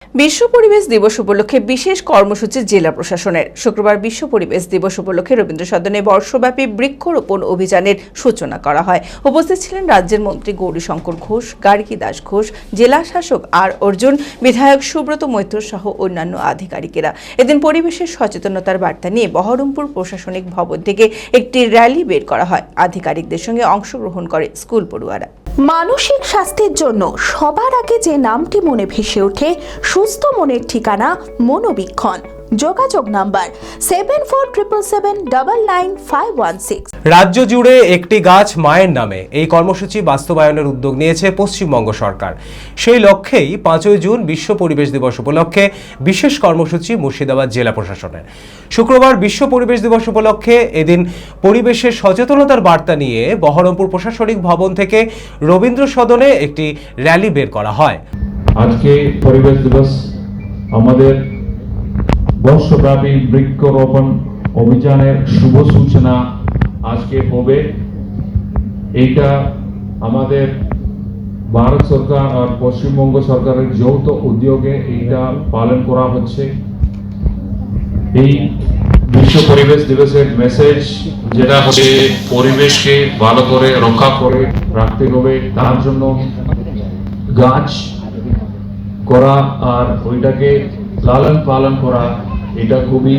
বিশ্ব পরিবেশ দিবস উপলক্ষে বিশেষ কর্মসূচি জেলা প্রশাসনের। শুক্রবার বিশ্ব পরিবেশ দিবস উপলক্ষে রবীন্দ্র সদনে বর্ষব্যাপী বৃক্ষরোপণ অভিযানের সূচনা করা হয়। উপস্থিত ছিলেন রাজ্যের মন্ত্রী গৌরীশঙ্কর ঘোষ, গার্গী দাস ঘোষ, জেলা শাসক আর অর্জুন, বিধায়ক সুব্রত মৈত্র সহ অন্যান্য আধিকারিকেরা। এদিন পরিবেশের সচেতনতার বার্তা নিয়ে বহরমপুর প্রশাসনিক ভবন থেকে একটি র্যালি বের করা হয়। আধিকারিকদের সঙ্গে অংশগ্রহণ করে স্কুল পড়ুয়ারা। মানসিক স্বাস্থ্যের জন্য সবার আগে যে নামটি মনে ভেসে ওঠে, সুস্থ মনের ঠিকানা মনোবীক্ষণ। যোগাযোগ নাম্বার 7477799516। রাজ্য জুড়ে একটি গাছ মায়ের নামে এই কর্মসূচি বাস্তবায়নের উদ্যোগ নিয়েছে পশ্চিমবঙ্গ সরকার। সেই লক্ষ্যেই 5 জুন বিশ্ব পরিবেশ দিবস উপলক্ষে বিশেষ কর্মসূচি মুর্শিদাবাদ জেলা প্রশাসনের। শুক্রবার বিশ্ব পরিবেশ দিবস উপলক্ষে এদিন পরিবেশের সচেতনতার বার্তা নিয়ে বহরমপুর প্রশাসনিক ভবন থেকে রবীন্দ্র সদনে একটি র্যালি বের করা হয়। আজকে পরিবেশ দিবস আমাদের বর্ষব্যাপী বৃক্ষরোপণ অভিযানের শুভ সূচনা আজকে হবে। এইটা আমাদের ভারত সরকার আর পশ্চিমবঙ্গ সরকারের যৌথ উদ্যোগে এইটা পালন করা হচ্ছে। এই বিশ্ব পরিবেশ দিবসের মেসেজ যেটা হচ্ছে পরিবেশকে ভালো করে রক্ষা করে রাখতে হবে, তার জন্য গাছ করা আর ওইটাকে লালন পালন করা এটা খুবই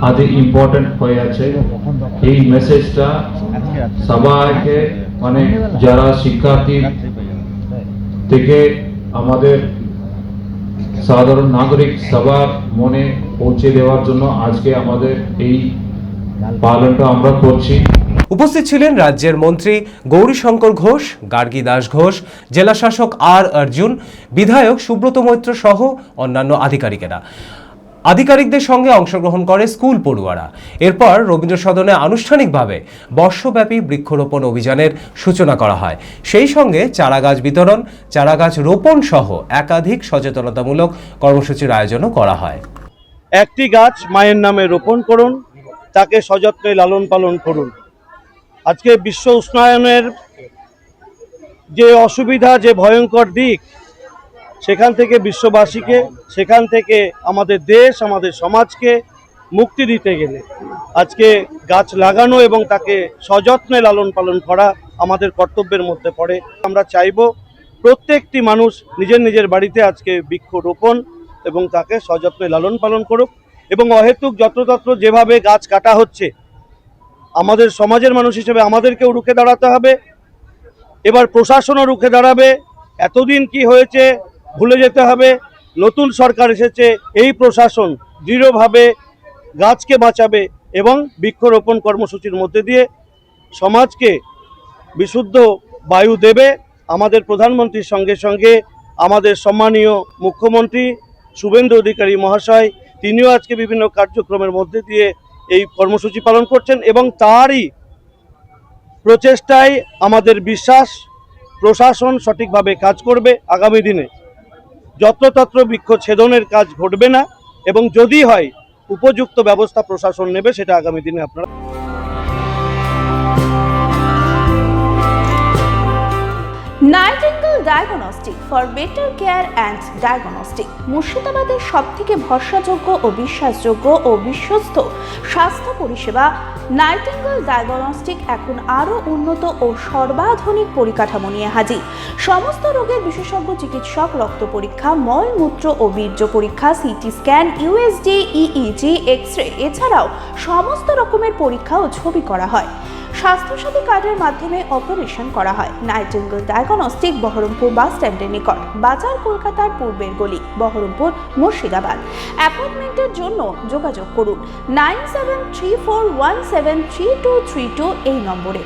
আদি ইম্পর্টেন্ট হয়ে আছে। এই মেসেজটা সবাইকে মানে যারা শিক্ষার্থী থেকে আমাদের সাধারণ নাগরিক সবার মনে পৌঁছে দেওয়ার জন্য আজকে আমাদের এই পালনটা আমরা করছি। উপস্থিত ছিলেন রাজ্যের মন্ত্রী গৌরীশঙ্কর ঘোষ, গার্গী দাস ঘোষ, জেলা শাসক আর অর্জুন, বিধায়ক সুব্রত মৈত্র সহ অন্যান্য আধিকারিকদের সঙ্গে অংশগ্রহণ করে স্কুল পড়ুয়ারা। এরপর রবীন্দ্র সদনে আনুষ্ঠানিকভাবে বর্ষব্যাপী বৃক্ষরোপণ অভিযানের সূচনা করা হয়। সেই সঙ্গে চারাগাছ বিতরণ, চারাগাছ রোপণ সহ একাধিক সচেতনতামূলক কর্মসূচির আয়োজনও করা হয়। একটি গাছ মায়ের নামে রোপণ করুন, তাকে সযত্নে লালন পালন করুন। আজকে বিশ্ব উষ্ণায়নের যে অসুবিধা, যে ভয়ঙ্কর দিক, সেখান থেকে বিশ্ববাসীকে, সেখান থেকে আমাদের দেশ, আমাদের সমাজকে মুক্তি দিতে গেলে আজকে গাছ লাগানো এবং তাকে সযত্নে লালন পালন করা আমাদের কর্তব্যের মধ্যে পড়ে। আমরা চাইব প্রত্যেকটি মানুষ নিজের নিজের বাড়িতে আজকে বৃক্ষরোপণ এবং তাকে সযত্নে লালন পালন করুক। এবং অহেতুক যত্রতত্র যেভাবে গাছ কাটা হচ্ছে, আমাদের সমাজের মানুষ হিসেবে আমাদেরকেও রুখে দাঁড়াতে হবে। এবার প্রশাসনও রুখে দাঁড়াবে। এতদিন কি হয়েছে ভুলে যেতে হবে। নতুন সরকার এসেছে, এই প্রশাসন দৃঢ়ভাবে গাছকে বাঁচাবে এবং বৃক্ষরোপণ কর্মসূচির মধ্যে দিয়ে সমাজকে বিশুদ্ধ বায়ু দেবে। আমাদের প্রধানমন্ত্রীর সঙ্গে সঙ্গে আমাদের সম্মানীয় মুখ্যমন্ত্রী শুভেন্দু অধিকারী মহাশয়, তিনিও আজকে বিভিন্ন কার্যক্রমের মধ্যে দিয়ে এই কর্মসূচি পালন করছেন এবং তারই প্রচেষ্টায় আমাদের বিশ্বাস প্রশাসন সঠিকভাবে কাজ করবে। আগামী দিনে যত্রতত্র বৃক্ষছেদনের কাজ ঘটবে না এবং যদি হয় উপযুক্ত ব্যবস্থা প্রশাসন নেবে, সেটা আগামী দিনে আপনারা। Nightingale diagnostic for better care and diagnostic মুর্শিদাবাদের সবথেকে ভরসাযোগ্য ও বিশ্বাসযোগ্য ও বিশ্বস্ত স্বাস্থ্য পরিষেবা নাইটিঙ্গেল ডায়াগনস্টিক এখন আরও উন্নত ও সর্বাধুনিক পরিকাঠামো নিয়ে হাজির। সমস্ত রোগের বিশেষজ্ঞ চিকিৎসক, রক্ত পরীক্ষা, মলমূত্র ও বীর্য পরীক্ষা, CT scan, USG, EEG, X-ray, এছাড়াও সমস্ত রকমের পরীক্ষা ও ছবি করা হয়। স্বাস্থ্যসাথী কার্ডের মাধ্যমে অপারেশন করা হয়। নাইটিঙ্গেল ডায়াগনস্টিক বহরমপুর বাস স্ট্যান্ডের নিকট, বাজার, কলকাতার পূর্বের গলি, বহরমপুর, মুর্শিদাবাদ। অ্যাপয়েন্টমেন্টের জন্য যোগাযোগ করুন 9734173232 এই নম্বরে।